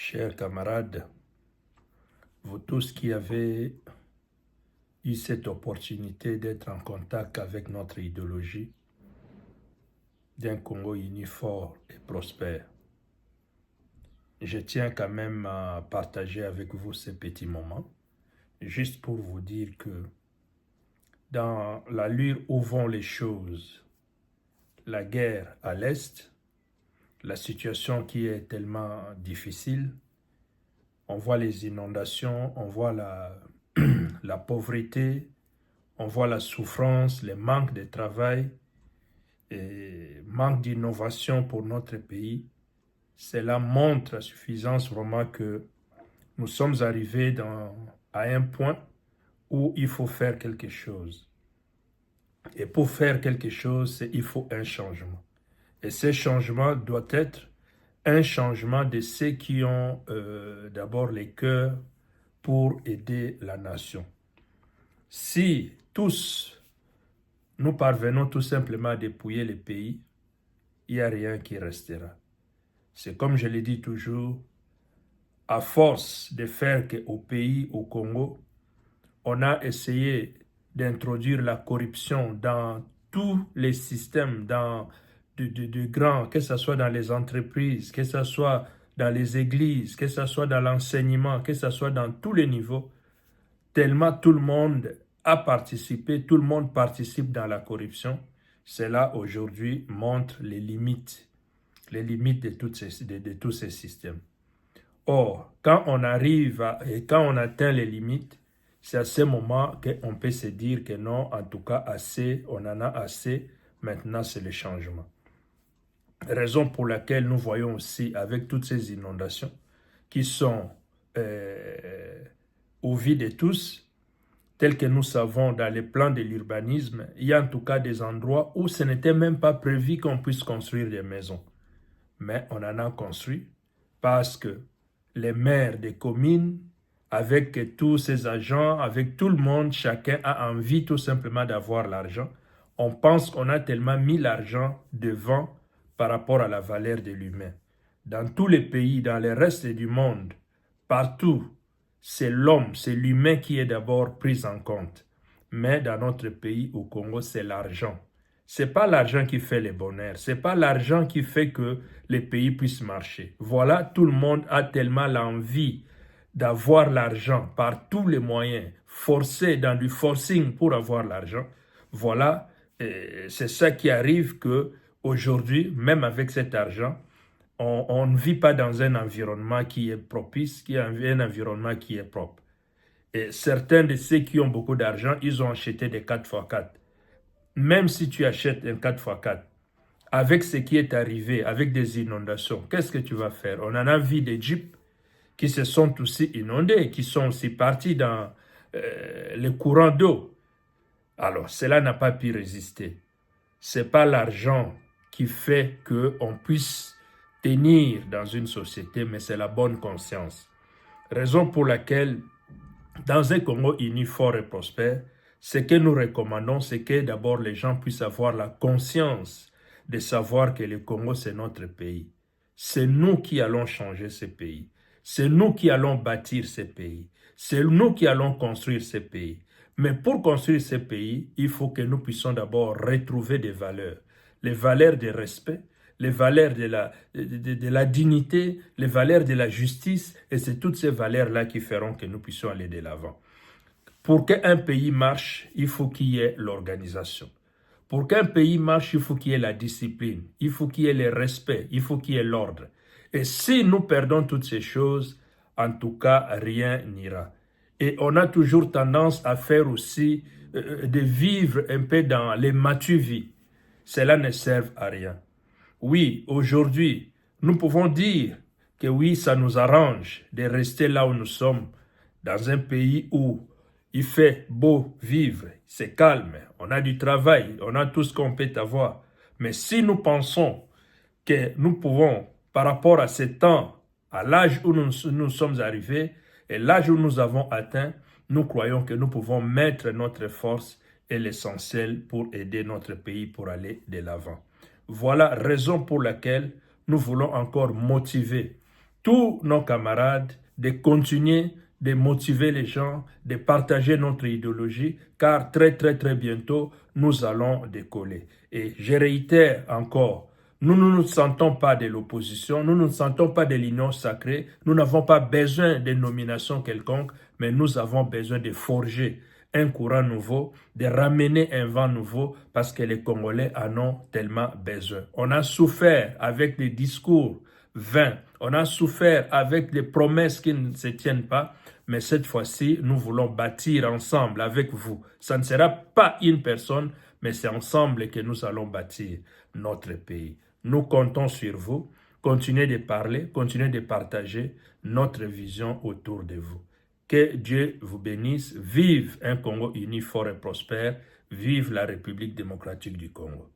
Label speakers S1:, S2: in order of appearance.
S1: Chers camarades, vous tous qui avez eu cette opportunité d'être en contact avec notre idéologie d'un Congo uni fort et prospère, je tiens quand même à partager avec vous ces petits moments, juste pour vous dire que dans l'allure où vont les choses, la guerre à l'Est, la situation qui est tellement difficile, on voit les inondations, on voit la pauvreté, on voit la souffrance, le manque de travail et manque d'innovation pour notre pays. Cela montre à suffisance vraiment que nous sommes arrivés à un point où il faut faire quelque chose. Et pour faire quelque chose, il faut un changement. Et ce changement doit être un changement de ceux qui ont d'abord les cœurs pour aider la nation. Si tous nous parvenons tout simplement à dépouiller le pays, il n'y a rien qui restera. C'est comme je l'ai dit toujours, à force de faire qu'au pays, au Congo, on a essayé d'introduire la corruption dans tous les systèmes, de grands, que ce soit dans les entreprises, que ce soit dans les églises, que ce soit dans l'enseignement, que ce soit dans tous les niveaux, tellement tout le monde a participé, tout le monde participe dans la corruption. Cela aujourd'hui montre les limites de tous ces systèmes. Or, quand on arrive et quand on atteint les limites, c'est à ce moment qu'on peut se dire que non, en tout cas assez, on en a assez, maintenant c'est le changement. Raison pour laquelle nous voyons aussi avec toutes ces inondations qui sont au vu de tous, tel que nous savons dans les plans de l'urbanisme, il y a en tout cas des endroits où ce n'était même pas prévu qu'on puisse construire des maisons. Mais on en a construit parce que les maires des communes, avec tous ces agents, avec tout le monde, chacun a envie tout simplement d'avoir l'argent. On pense qu'on a tellement mis l'argent devant par rapport à la valeur de l'humain. Dans tous les pays, dans le reste du monde, partout, c'est l'homme, c'est l'humain qui est d'abord pris en compte. Mais dans notre pays, au Congo, c'est l'argent. Ce n'est pas l'argent qui fait le bonheur. Ce n'est pas l'argent qui fait que les pays puissent marcher. Voilà, tout le monde a tellement l'envie d'avoir l'argent par tous les moyens, forcé dans du forcing pour avoir l'argent. Voilà, c'est ça qui arrive que aujourd'hui, même avec cet argent, on ne vit pas dans un environnement qui est propice, qui est un environnement qui est propre. Et certains de ceux qui ont beaucoup d'argent, ils ont acheté des 4x4. Même si tu achètes un 4x4, avec ce qui est arrivé, avec des inondations, qu'est-ce que tu vas faire? On en a vu des jeeps qui se sont aussi inondés, qui sont aussi partis dans les courants d'eau. Alors, cela n'a pas pu résister. Ce n'est pas l'argent qui fait qu'on puisse tenir dans une société, mais c'est la bonne conscience. Raison pour laquelle, dans un Congo uni fort et prospère, ce que nous recommandons, c'est que d'abord les gens puissent avoir la conscience de savoir que le Congo, c'est notre pays. C'est nous qui allons changer ce pays. C'est nous qui allons bâtir ce pays. C'est nous qui allons construire ce pays. Mais pour construire ce pays, il faut que nous puissions d'abord retrouver des valeurs. Les valeurs de respect, les valeurs de la dignité, les valeurs de la justice, et c'est toutes ces valeurs-là qui feront que nous puissions aller de l'avant. Pour qu'un pays marche, il faut qu'il y ait l'organisation. Pour qu'un pays marche, il faut qu'il y ait la discipline, il faut qu'il y ait le respect, il faut qu'il y ait l'ordre. Et si nous perdons toutes ces choses, en tout cas, rien n'ira. Et on a toujours tendance à faire aussi, de vivre un peu dans les matu-vies. Cela ne sert à rien. Oui, aujourd'hui, nous pouvons dire que oui, ça nous arrange de rester là où nous sommes, dans un pays où il fait beau vivre, c'est calme, on a du travail, on a tout ce qu'on peut avoir. Mais si nous pensons que nous pouvons, par rapport à ce temps, à l'âge où nous sommes arrivés et l'âge où nous avons atteint, nous croyons que nous pouvons mettre notre force et l'essentiel pour aider notre pays pour aller de l'avant. Voilà raison pour laquelle nous voulons encore motiver tous nos camarades de continuer de motiver les gens, de partager notre idéologie, car très bientôt, nous allons décoller. Et je réitère encore, nous ne nous sentons pas de l'opposition, nous ne nous sentons pas de l'union sacrée, nous n'avons pas besoin de nomination quelconque, mais nous avons besoin de forger un courant nouveau, de ramener un vent nouveau, parce que les Congolais en ont tellement besoin. On a souffert avec les discours vains, on a souffert avec les promesses qui ne se tiennent pas, mais cette fois-ci, nous voulons bâtir ensemble avec vous. Ça ne sera pas une personne, mais c'est ensemble que nous allons bâtir notre pays. Nous comptons sur vous. Continuez de parler, continuez de partager notre vision autour de vous. Que Dieu vous bénisse. Vive un Congo uni, fort et prospère. Vive la République démocratique du Congo.